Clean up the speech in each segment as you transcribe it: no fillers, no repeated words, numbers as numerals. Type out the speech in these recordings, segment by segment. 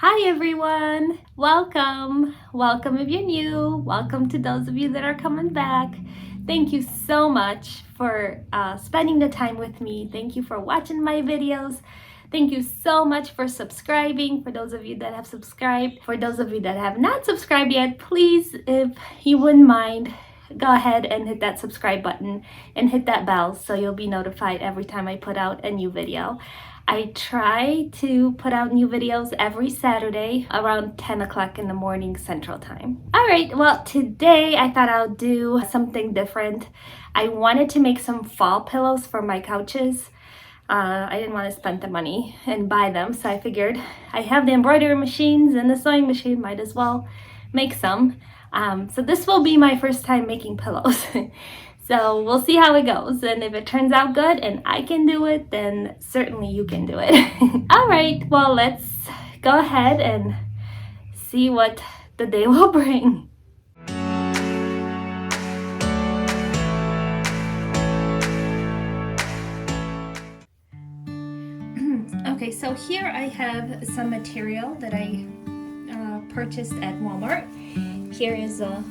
Hi everyone! Welcome! Welcome if you're new. Welcome to those of you that are coming back. Thank you so much for spending the time with me. Thank you for watching my videos. Thank you so much for subscribing. For those of you that have subscribed, for those of you that have not subscribed yet, please, if you wouldn't mind, go ahead and hit that subscribe button and hit that bell so you'll be notified every time I put out a new video. I try to put out new videos every Saturday around 10 o'clock in the morning Central Time. All right, well, today I thought I'll do something different. I wanted to make some fall pillows for my couches. I didn't want to spend the money and buy them, so I figured I have the embroidery machines and the sewing machine, might as well make some. So this will be my first time making pillows. So we'll see how it goes, and if it turns out good and I can do it, then certainly you can do it. All right, well, let's go ahead and see what the day will bring. Okay, so here I have some material that I purchased at Walmart. Here is a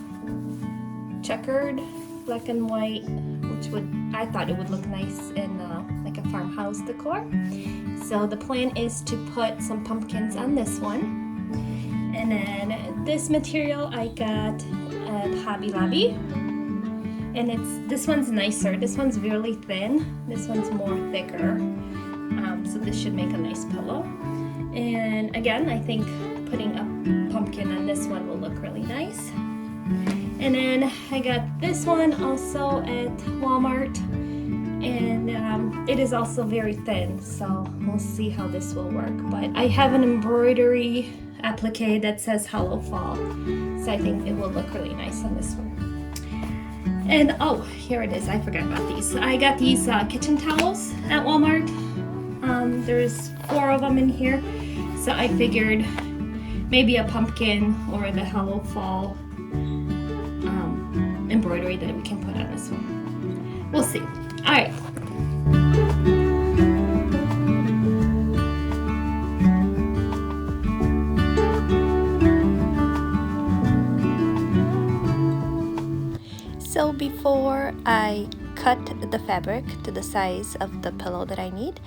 checkered black and white, which I thought it would look nice in like a farmhouse decor. So the plan is to put some pumpkins on this one. And then this material I got at Hobby Lobby. And this one's nicer. This one's really thin. This one's more thicker. So this should make a nice pillow. And again, I think putting a pumpkin on this one will look really nice. And then I got this one also at Walmart, and it is also very thin, so we'll see how this will work. But I have an embroidery applique that says Hello Fall, so I think it will look really nice on this one. And oh, here it is, I forgot about these. I got these kitchen towels at Walmart. There's 4 of them in here, so I figured maybe a pumpkin or the Hello Fall embroidery that we can put on this one. We'll see. All right. So before I cut the fabric to the size of the pillow that I need,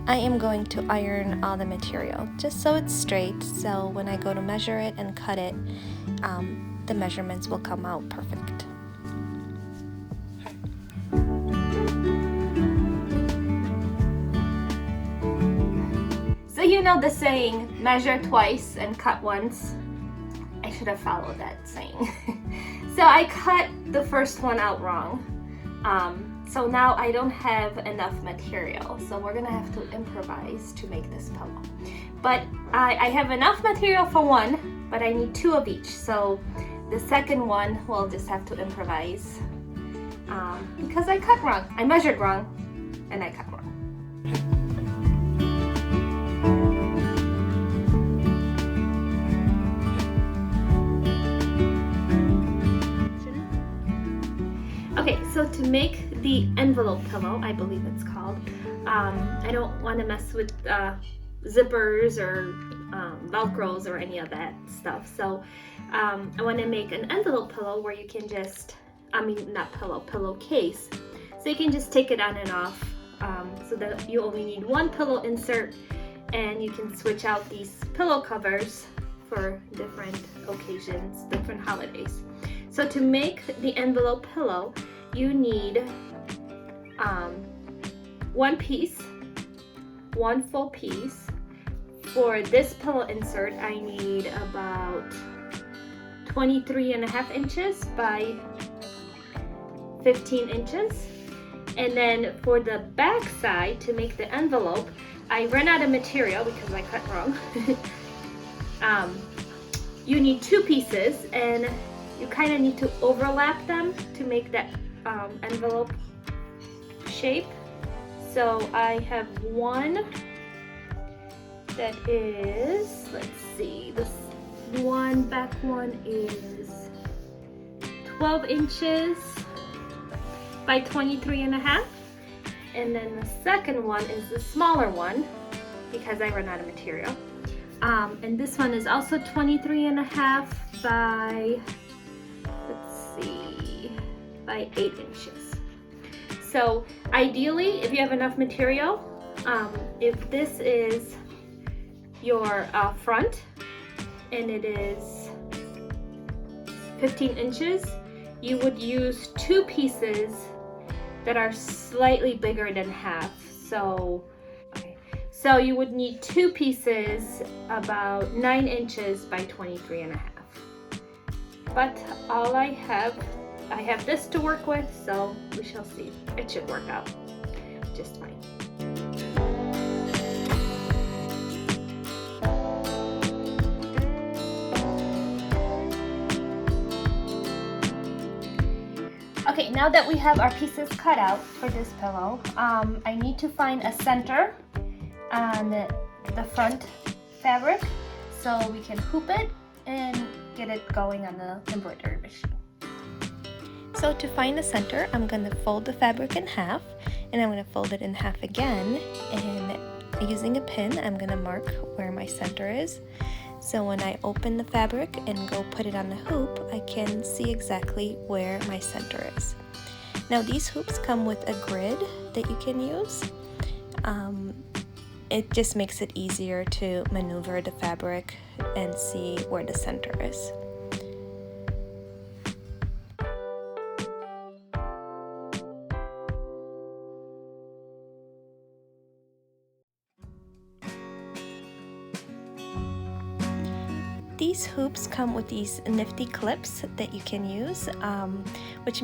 I am going to iron all the material just so it's straight, so when I go to measure it and cut it, the measurements will come out perfect. So you know the saying, measure twice and cut once? I should have followed that saying. So I cut the first one out wrong. So now I don't have enough material, so we're gonna have to improvise to make this pillow. But I have enough material for one, but I need 2 of each. So the second one we'll just have to improvise because I cut wrong. I measured wrong and I cut wrong. Okay, so to make the envelope pillow, I believe it's called, I don't want to mess with zippers or velcros or any of that stuff. So I want to make an envelope pillow where you can just, not pillow, pillowcase. So you can just take it on and off, so that you only need 1 pillow insert, and you can switch out these pillow covers for different occasions, different holidays. So to make the envelope pillow, you need 1 piece, 1 full piece. For this pillow insert, I need about 23.5 inches by 15 inches. And then for the back side, to make the envelope, I ran out of material because I cut wrong. You need 2 pieces, and you kind of need to overlap them to make that envelope shape. So I have one that is, let's see, this back one is 12 inches by 23.5, and then the second one is the smaller one because I ran out of material. And this one is also 23.5 by, let's see, by 8 inches. So ideally, if you have enough material, if this is your front and it is 15 inches, you would use 2 pieces that are slightly bigger than half. So you would need 2 pieces about 9 inches by 23.5. But all I have this to work with, so we shall see. It should work out just fine. Okay, now that we have our pieces cut out for this pillow, I need to find a center on the front fabric so we can hoop it and get it going on the embroidery machine. So to find the center, I'm going to fold the fabric in half, and I'm going to fold it in half again, and using a pin I'm going to mark where my center is. So when I open the fabric and go put it on the hoop, I can see exactly where my center is. Now these hoops come with a grid that you can use. It just makes it easier to maneuver the fabric and see where the center is. These hoops come with these nifty clips that you can use, which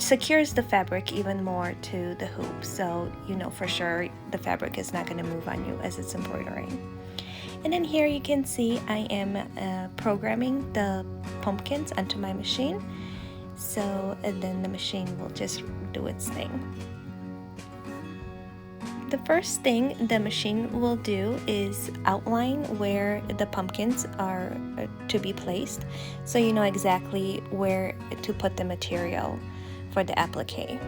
secures the fabric even more to the hoop, so you know for sure the fabric is not going to move on you as it's embroidering. And then here you can see I am programming the pumpkins onto my machine, and then the machine will just do its thing. The first thing the machine will do is outline where the pumpkins are to be placed, so you know exactly where to put the material for the applique.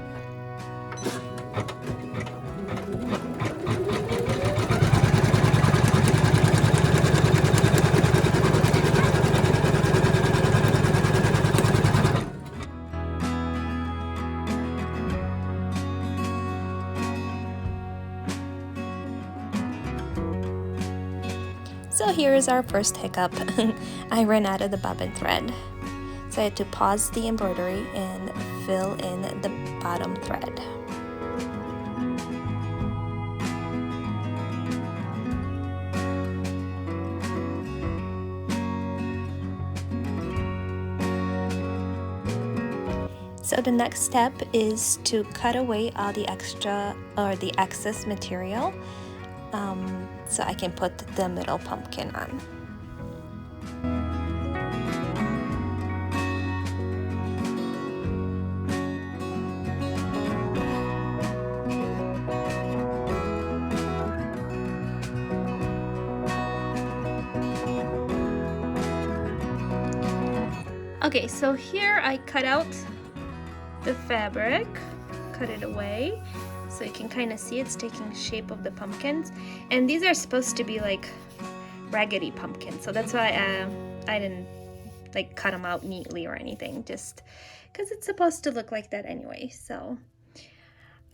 So here is our first hiccup. I ran out of the bobbin thread. So I had to pause the embroidery and fill in the bottom thread. So the next step is to cut away all the extra or the excess material, so I can put the middle pumpkin on. Okay, so here I cut out the fabric, cut it away, so you can kind of see it's taking shape of the pumpkins. And these are supposed to be like raggedy pumpkins, so that's why I didn't like cut them out neatly or anything, just because it's supposed to look like that anyway. So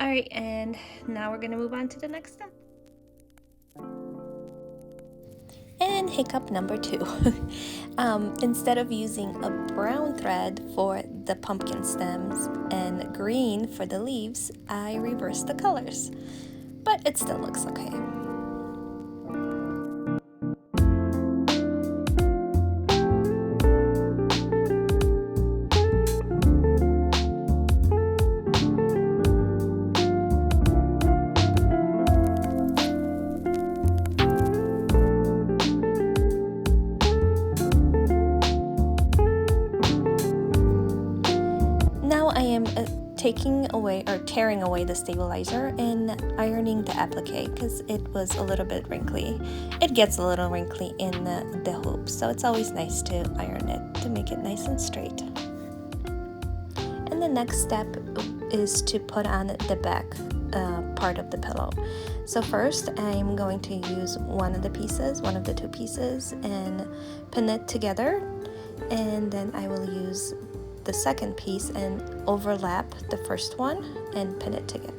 all right, and now we're gonna move on to the next step. And hiccup number 2. Instead of using a brown thread for the pumpkin stems and green for the leaves, I reversed the colors, but it still looks okay. Taking away or tearing away the stabilizer and ironing the applique because it was a little bit wrinkly. It gets a little wrinkly in the hoop, so it's always nice to iron it to make it nice and straight. And the next step is to put on the back part of the pillow. So first I'm going to use one of the two pieces, and pin it together, and then I will use the second piece and overlap the first one and pin it together.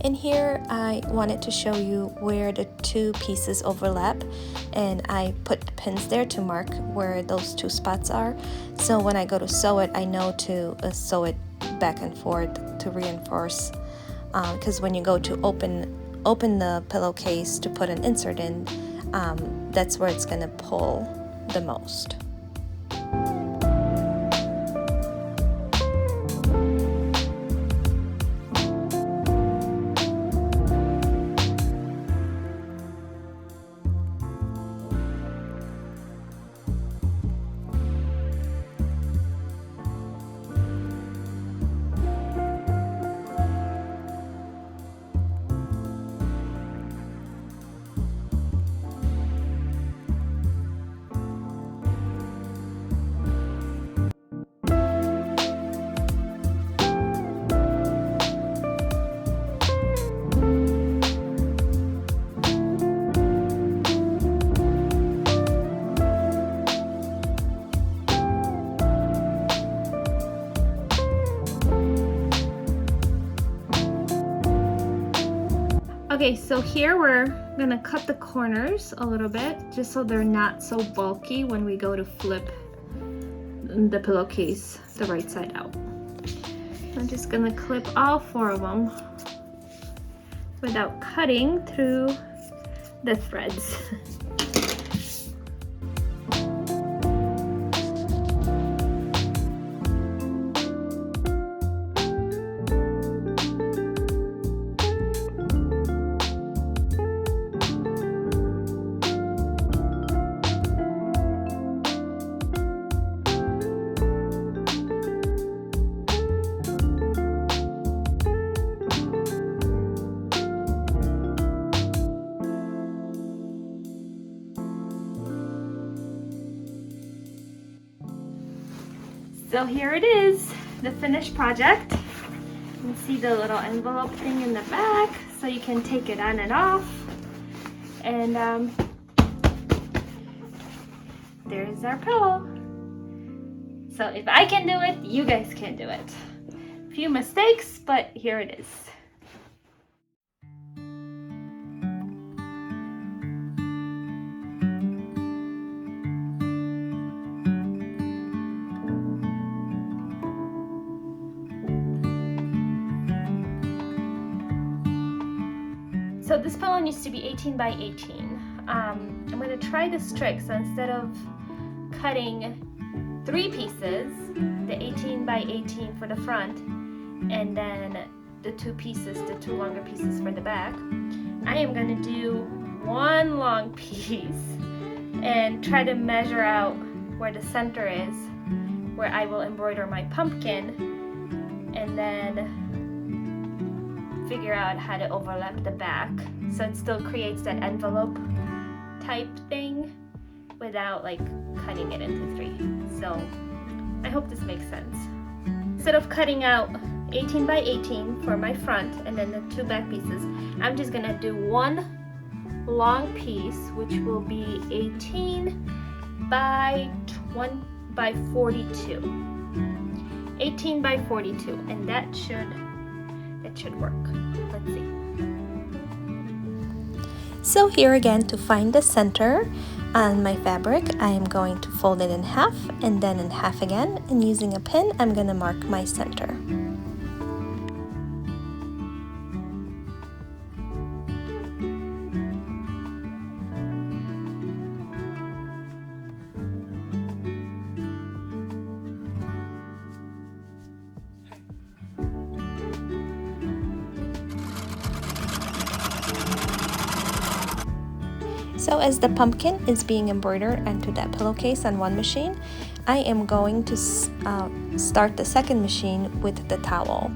In here, I wanted to show you where the two pieces overlap, and I put pins there to mark where those two spots are. So when I go to sew it, I know to sew it back and forth to reinforce. Because when you go to open the pillowcase to put an insert in, that's where it's gonna pull the most. Okay, so here we're gonna cut the corners a little bit just so they're not so bulky when we go to flip the pillowcase the right side out. I'm just gonna clip all 4 of them without cutting through the threads. So here it is, the finished project. You can see the little envelope thing in the back, so you can take it on and off. And there's our pillow. So if I can do it, you guys can do it. A few mistakes, but here it is. So this pillow needs to be 18 by 18. I'm going to try this trick. So instead of cutting 3 pieces, the 18 by 18 for the front, and then the 2 pieces, the 2 longer pieces for the back, I am going to do 1 long piece and try to measure out where the center is, where I will embroider my pumpkin, and then figure out how to overlap the back so it still creates that envelope type thing without like cutting it into 3. So I hope this makes sense. Instead of cutting out 18 by 18 for my front and then the 2 back pieces, I'm just gonna do 1 long piece, which will be 18 by 42. 18 by 42, and that should work. Let's see. So here again, to find the center, On my fabric, I am going to fold it in half and then in half again, and using a pin, I'm going to mark my center. So as the pumpkin is being embroidered onto that pillowcase on one machine, I am going to start the second machine with the towel.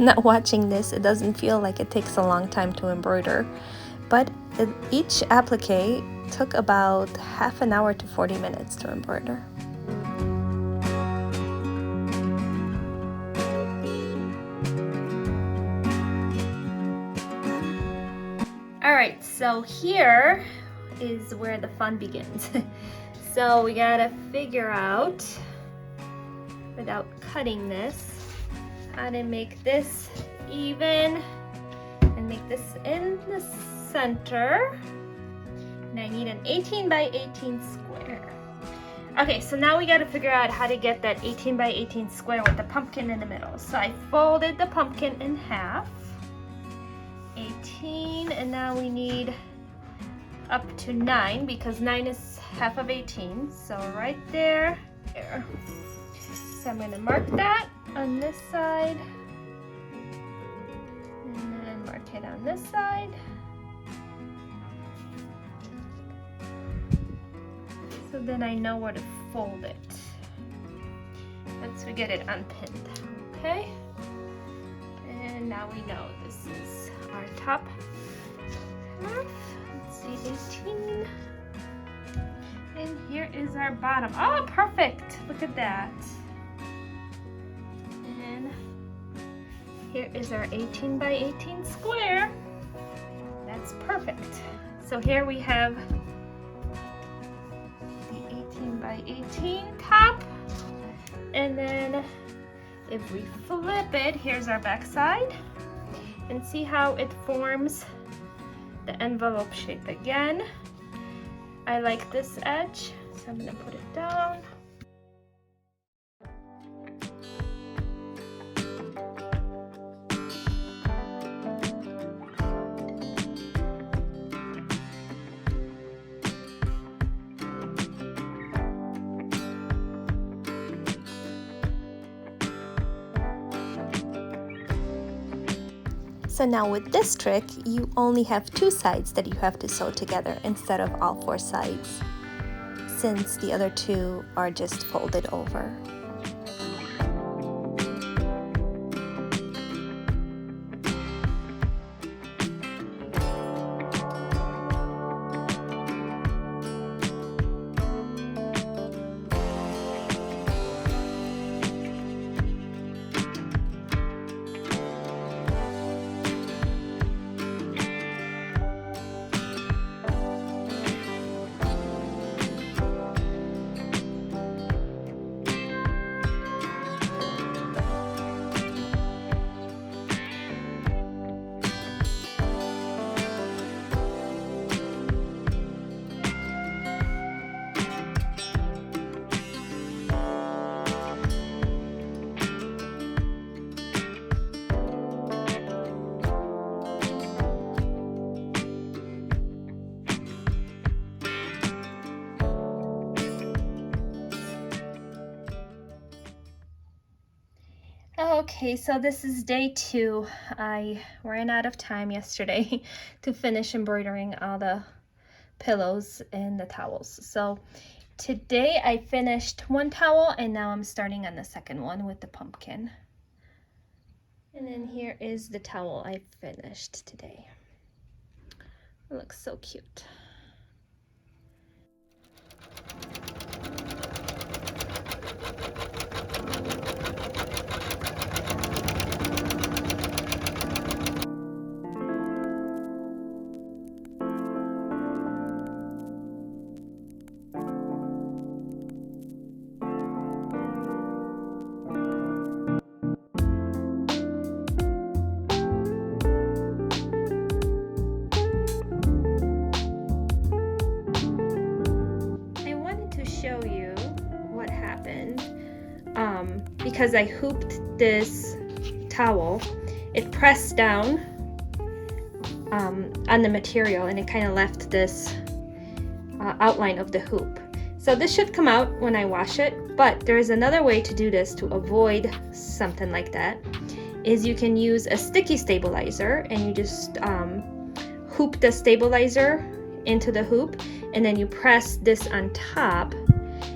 Not watching this, it doesn't feel like it takes a long time to embroider, but each applique took about half an hour to 40 minutes to embroider. Alright, so here is where the fun begins. So we gotta figure out, without cutting this, how to make this even and make this in the center. And I need an 18 by 18 square. Okay, so now we got to figure out how to get that 18 by 18 square with the pumpkin in the middle. So I folded the pumpkin in half, 18, and now we need up to 9 because 9 is half of 18. So right there. So I'm going to mark that on this side, and then mark it on this side. So then I know where to fold it once we get it unpinned. Okay, and now we know this is our top half. Let's see, 18, and here is our bottom. Oh, perfect! Look at that. Here is our 18 by 18 square. That's perfect. So here we have the 18 by 18 top. And then if we flip it, here's our back side. And see how it forms the envelope shape again. I like this edge, so I'm gonna put it down. So now with this trick, you only have 2 sides that you have to sew together instead of all 4 sides, since the other 2 are just folded over. Okay, so this is day 2. I ran out of time yesterday to finish embroidering all the pillows and the towels. So today I finished one towel and now I'm starting on the second one with the pumpkin. And then here is the towel I finished today. It looks so cute. Show you what happened because I hooped this towel. It pressed down on the material and it kind of left this outline of the hoop. So this should come out when I wash it, but there is another way to do this to avoid something like that, is you can use a sticky stabilizer and you just hoop the stabilizer into the hoop and then you press this on top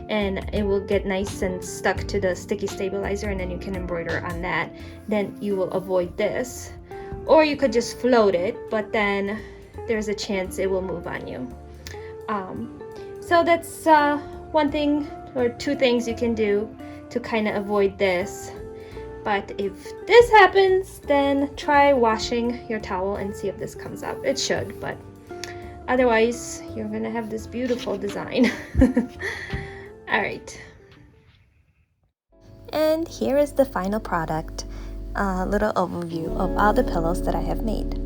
and it will get nice and stuck to the sticky stabilizer, and then you can embroider on that. Then you will avoid this, or you could just float it, but then there's a chance it will move on you. So that's one thing or two things you can do to kind of avoid this. But if this happens, then try washing your towel and see if this comes up. It should, but otherwise you're gonna have this beautiful design. All right. And here is the final product, a little overview of all the pillows that I have made.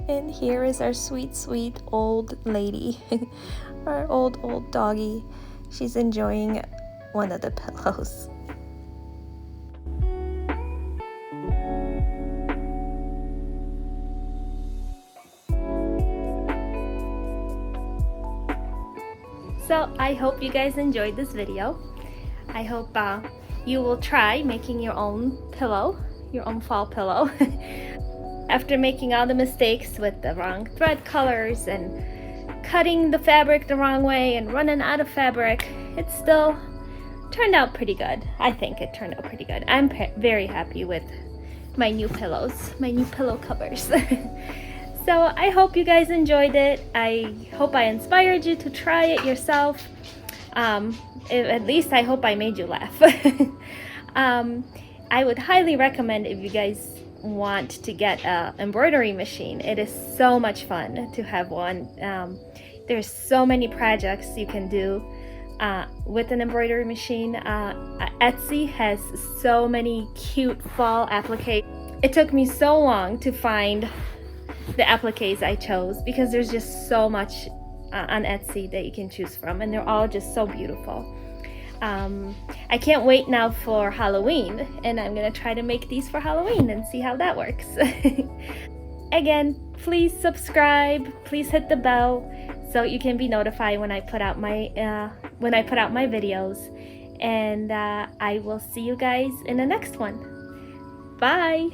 And here is our sweet, sweet old lady, our old doggy. She's enjoying one of the pillows. So I hope you guys enjoyed this video. I hope you will try making your own pillow, your own fall pillow. After making all the mistakes with the wrong thread colors and cutting the fabric the wrong way and running out of fabric, it still turned out pretty good. I think it turned out pretty good. I'm very happy with my new pillows, my new pillow covers. So I hope you guys enjoyed it. I hope I inspired you to try it yourself. At least I hope I made you laugh. I would highly recommend, if you guys want to get an embroidery machine, it is so much fun to have one. There's so many projects you can do with an embroidery machine. Etsy has so many cute fall appliques. It took me so long to find the appliques I chose because there's just so much on Etsy that you can choose from, and they're all just so beautiful. I can't wait now for Halloween, and I'm gonna try to make these for Halloween and see how that works. Again, please subscribe, please hit the bell so you can be notified when I put out my videos, and I will see you guys in the next one. Bye.